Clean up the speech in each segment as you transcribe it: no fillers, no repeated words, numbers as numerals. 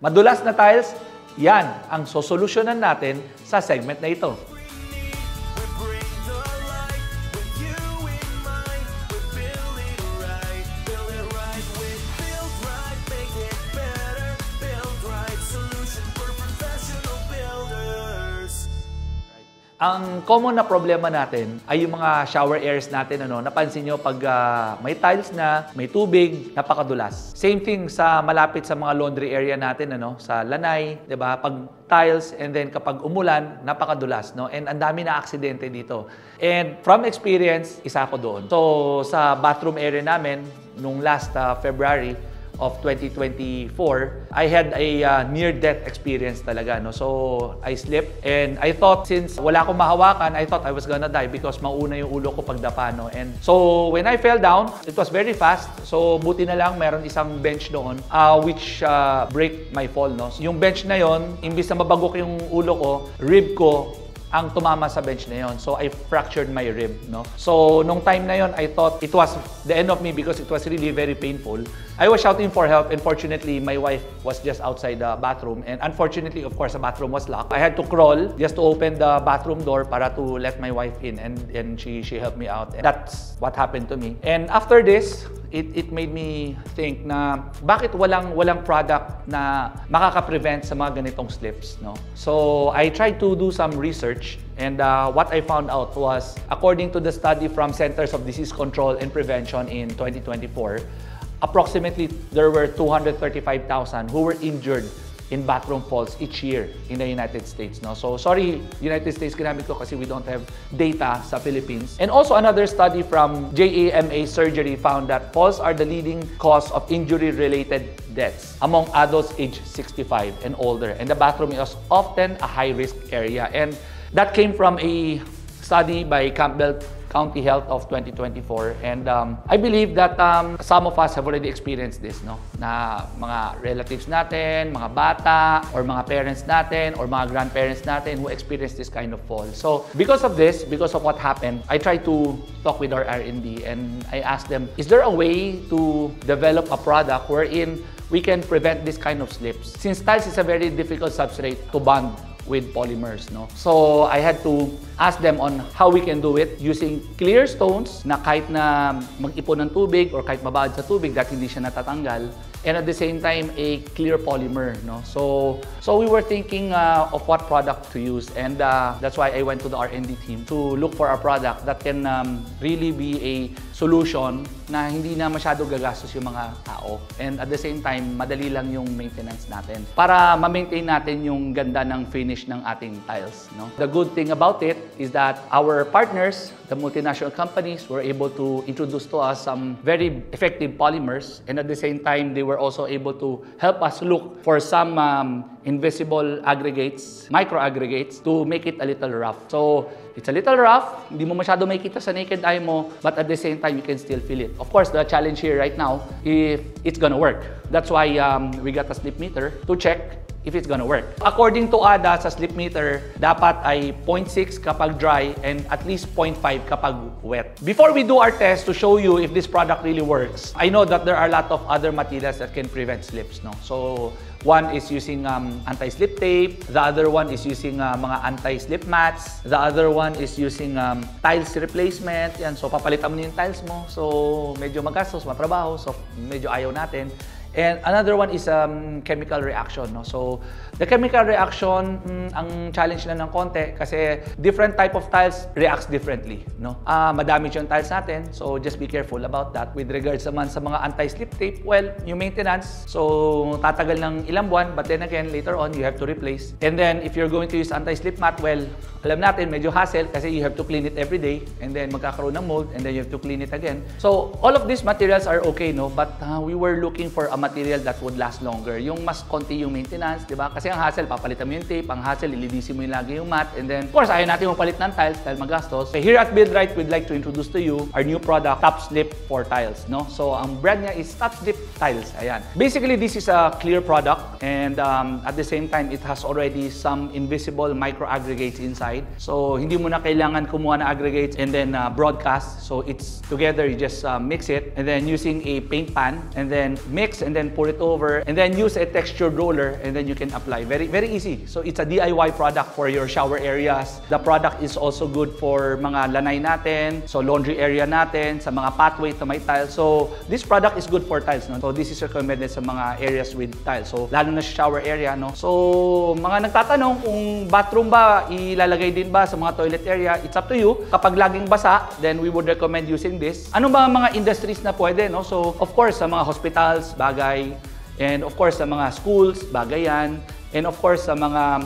Madulas na tiles, yan ang sosolusyonan natin sa segment na ito. Ang common na problema natin ay yung mga shower areas natin. Napansin nyo pag may tiles na, may tubig, napakadulas. Same thing sa malapit sa mga laundry area natin, sa lanay, 'di ba? Pag tiles and then kapag umulan, napakadulas, And ang dami na aksidente dito. And from experience, isa ako doon. So sa bathroom area namin nung last February of 2024, I had a near-death experience talaga. So, I slipped and I thought since wala akong mahawakan, I thought I was gonna die because mauna yung ulo ko pagdapa. And so, when I fell down, it was very fast. So, buti na lang meron isang bench doon which break my fall. Yung bench na yon, imbis na mabagok yung ulo ko, rib ko, ang tumama sa bench na yon. So, I fractured my rib. So, nung time na yon, I thought it was the end of me because it was really very painful. I was shouting for help, and fortunately, my wife was just outside the bathroom. And unfortunately, of course, the bathroom was locked. I had to crawl just to open the bathroom door para to let my wife in, and she helped me out. And that's what happened to me. And after this, it made me think na bakit walang product na makaka-prevent sa mga ganitong slips, So, I tried to do some research, and what I found out was, according to the study from Centers of Disease Control and Prevention in 2024, approximately there were 235,000 who were injured in bathroom falls each year in the United States. So, sorry, United States, ginamit ko kasi we don't have data sa Philippines. And also another study from JAMA Surgery found that falls are the leading cause of injury-related deaths among adults aged 65 and older. And the bathroom is often a high-risk area. And that came from a study by Campbell County Health of 2024, and I believe that some of us have already experienced this, na mga relatives natin, mga bata, or mga parents natin, or mga grandparents natin who experienced this kind of fall. So because of this, because of what happened, I tried to talk with our R&D, and I asked them, is there a way to develop a product wherein we can prevent this kind of slips? Since tiles is a very difficult substrate to bond with polymers, So I had to ask them on how we can do it using clear stones na kahit na mag-ipon ng tubig or kahit mababad sa tubig that hindi siya natatanggal, and at the same time a clear polymer, So we were thinking of what product to use, and that's why I went to the R&D team to look for a product that can really be a solution na hindi na masyado gagastos yung mga tao, and at the same time madali lang yung maintenance natin para ma-maintain natin yung ganda ng finish ng ating tiles, The good thing about it is that our partners, the multinational companies, were able to introduce to us some very effective polymers, and at the same time they were also able to help us look for some invisible aggregates, micro aggregates, to make it a little rough. So it's a little rough, hindi mo masyado makikita sa naked eye mo, but at the same time you can still feel it. Of course, the challenge here right now, if it's gonna work. That's why we got a slip meter to check if it's gonna work. According to ADA, sa slip meter, dapat ay 0.6 kapag dry and at least 0.5 kapag wet. Before we do our test to show you if this product really works, I know that there are a lot of other materials that can prevent slips, So, one is using anti-slip tape, the other one is using mga anti-slip mats, the other one is using tiles replacement. Yan, so papalitan mo yung tiles mo. So, medyo magastos, matrabaho, so medyo ayaw natin. And another one is chemical reaction. So, the chemical reaction, ang challenge na ng konti kasi different type of tiles reacts differently. Madamage yung tiles natin, so just be careful about that. With regards naman sa mga anti-slip tape, well, yung maintenance, so tatagal ng ilang buwan, but then again, later on, you have to replace. And then, if you're going to use anti-slip mat, well, alam natin, medyo hassle kasi you have to clean it every day, and then magkakaroon ng mold, and then you have to clean it again. So, all of these materials are okay, but we were looking for a material that would last longer. Yung mas konti yung maintenance, di ba? Kasi ang hassle, papalitan mo yung tape, ang hassle, ililisin mo yung lagi yung mat, and then, of course, ayaw natin mapalit ng tiles dahil magastos. So, here at BuildRight, we'd like to introduce to you our new product, Top Slip for Tiles, So, ang brand niya is Top Slip Tiles. Ayan. Basically, this is a clear product, and at the same time, it has already some invisible micro aggregates inside. So, hindi mo na kailangan kumuha na aggregates and then broadcast. So, it's together, you just mix it, and then using a paint pan, and then mix, and then pour it over, and then use a textured roller, and then you can apply. Very, very easy. So it's a DIY product for your shower areas. The product is also good for mga lanay natin, so laundry area natin, sa mga pathway to may tiles. So this product is good for tiles, no? So this is recommended sa mga areas with tiles. So lalo na sa shower area, no? So mga nagtatanong kung bathroom ba, ilalagay din ba sa mga toilet area, it's up to you. Kapag laging basa, then we would recommend using this. Ano ba mga industries na pwede, no? So of course, sa mga hospitals, bagay. And of course, sa mga schools, bagay yan. And of course, sa mga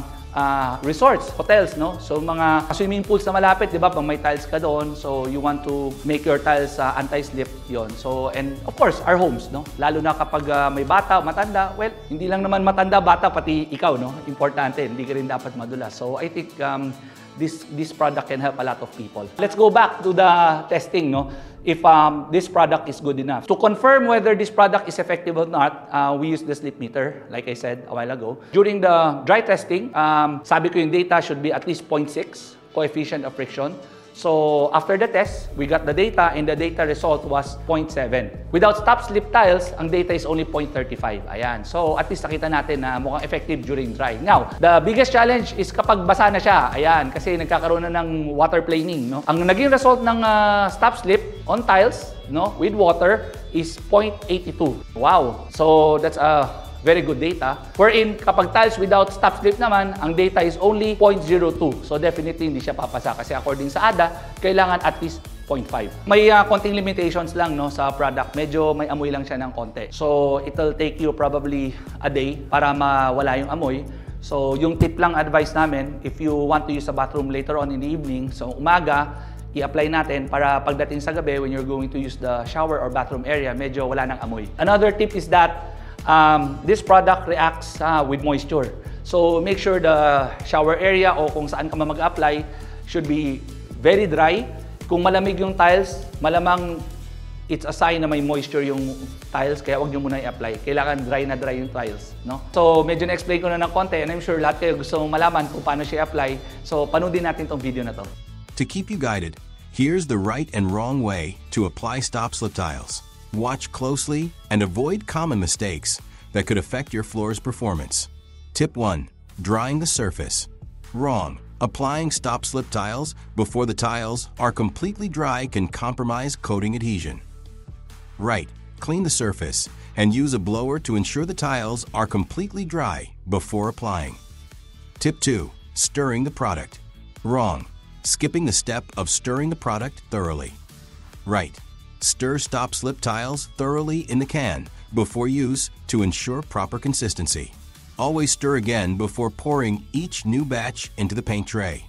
resorts, hotels, no? So mga swimming pools na malapit, di ba? Pag may tiles ka doon, so you want to make your tiles anti-slip, yon. So, and of course, our homes, no? Lalo na kapag may bata, matanda, well, hindi lang naman matanda, bata, pati ikaw, no? Importante, hindi ka rin dapat madulas. So, I think this product can help a lot of people. Let's go back to the testing, no? If this product is good enough. To confirm whether this product is effective or not, we use the slip meter, like I said a while ago. During the dry testing, sabi ko yung data should be at least 0.6 coefficient of friction. So after the test, we got the data and the data result was 0.7. Without stop slip tiles, ang data is only 0.35. Ayan. So at least nakita natin na mukhang effective during dry. Now, the biggest challenge is kapag basa na siya. Ayan, kasi nagkakaroon na ng water planing, no? Ang naging result ng stop slip on tiles, no, with water is 0.82. Wow. So that's a very good data. Wherein, kapag tiles without stop slip naman, ang data is only 0.02. So definitely hindi siya papasa kasi according sa ADA, kailangan at least 0.5. May konting limitations lang, no, sa product. Medyo may amoy lang siya ng konti. So it'll take you probably a day para mawala yung amoy. So yung tip lang advice namin, if you want to use a bathroom later on in the evening, so umaga, i-apply natin para pagdating sa gabi when you're going to use the shower or bathroom area, medyo wala nang amoy. Another tip is that this product reacts with moisture. So make sure the shower area o kung saan ka mag-apply should be very dry. Kung malamig yung tiles, malamang it's a sign na may moisture yung tiles, kaya wag nyo muna i-apply. Kailangan dry na dry yung tiles, no? So medyo na-explain ko na ng konti and I'm sure lahat kayo gusto mong malaman kung paano siya apply. So panoodin natin tong video na to. To keep you guided, here's the right and wrong way to apply stop slip tiles. Watch closely and avoid common mistakes that could affect your floor's performance. Tip 1. Drying the surface. Wrong. Applying stop slip tiles before the tiles are completely dry can compromise coating adhesion. Right. Clean the surface and use a blower to ensure the tiles are completely dry before applying. Tip 2. Stirring the product. Wrong. Skipping the step of stirring the product thoroughly. Right. Stir stop slip tiles thoroughly in the can before use to ensure proper consistency. Always stir again before pouring each new batch into the paint tray.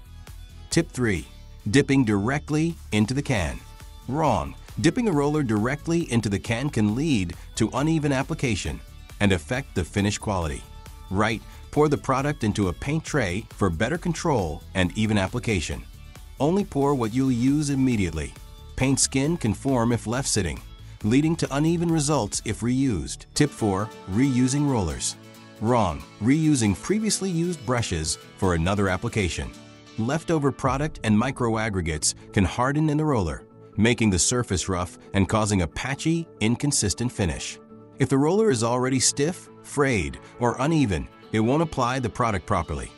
Tip 3. Dipping directly into the can. Wrong. Dipping a roller directly into the can can lead to uneven application and affect the finish quality. Right. Pour the product into a paint tray for better control and even application. Only pour what you'll use immediately. Paint skin can form if left sitting, leading to uneven results if reused. Tip 4. Reusing rollers. Wrong. Reusing previously used brushes for another application. Leftover product and microaggregates can harden in the roller, making the surface rough and causing a patchy, inconsistent finish. If the roller is already stiff, frayed, or uneven, it won't apply the product properly.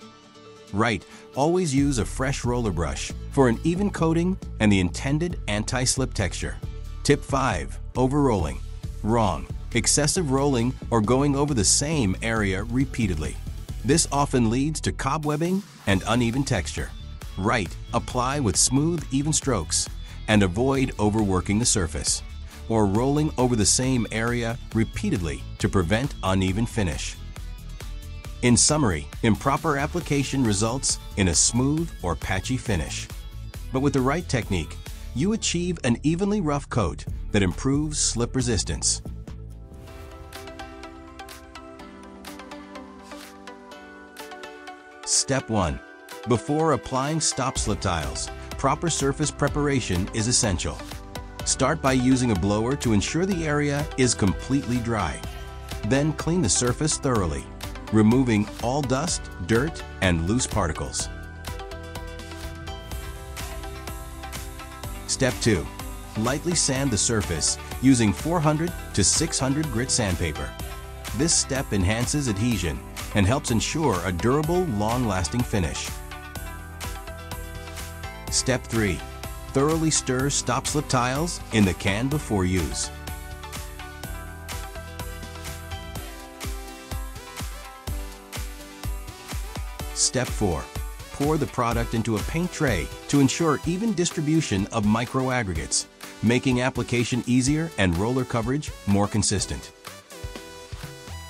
Right. Always use a fresh roller brush for an even coating and the intended anti-slip texture. Tip 5. Over-rolling. Wrong. Excessive rolling or going over the same area repeatedly. This often leads to cobwebbing and uneven texture. Right. Apply with smooth, even strokes and avoid overworking the surface or rolling over the same area repeatedly to prevent uneven finish. In summary, improper application results in a smooth or patchy finish. But with the right technique, you achieve an evenly rough coat that improves slip resistance. Step 1. Before applying stop slip tiles, proper surface preparation is essential. Start by using a blower to ensure the area is completely dry. Then clean the surface thoroughly, removing all dust, dirt, and loose particles. Step 2. Lightly sand the surface using 400 to 600 grit sandpaper. This step enhances adhesion and helps ensure a durable, long-lasting finish. Step 3. Thoroughly stir stop-slip tiles in the can before use. Step 4. Pour the product into a paint tray to ensure even distribution of micro-aggregates, making application easier and roller coverage more consistent.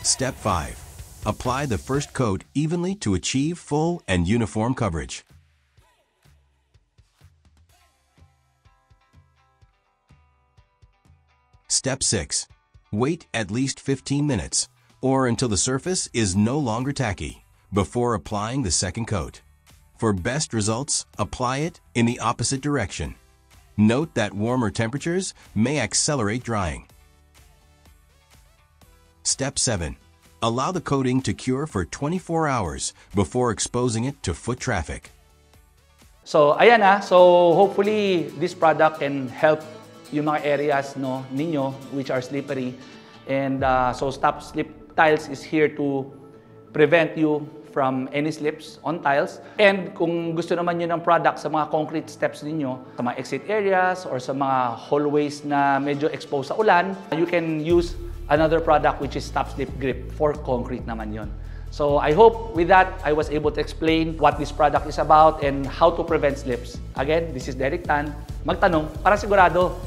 Step 5. Apply the first coat evenly to achieve full and uniform coverage. Step 6. Wait at least 15 minutes, or until the surface is no longer tacky, before applying the second coat. For best results, apply it in the opposite direction. Note that warmer temperatures may accelerate drying. Step 7. Allow the coating to cure for 24 hours before exposing it to foot traffic. So, ayan na. So, hopefully, this product can help yung mga areas ninyo which are slippery. And so, Stop Slip Tiles is here to prevent you from any slips on tiles. And kung gusto naman nyo ng product sa mga concrete steps ninyo, sa mga exit areas or sa mga hallways na medyo exposed sa ulan, you can use another product which is Stop Slip Grip for concrete naman yon. So I hope with that, I was able to explain what this product is about and how to prevent slips. Again, this is Derek Tan. Magtanong para sigurado.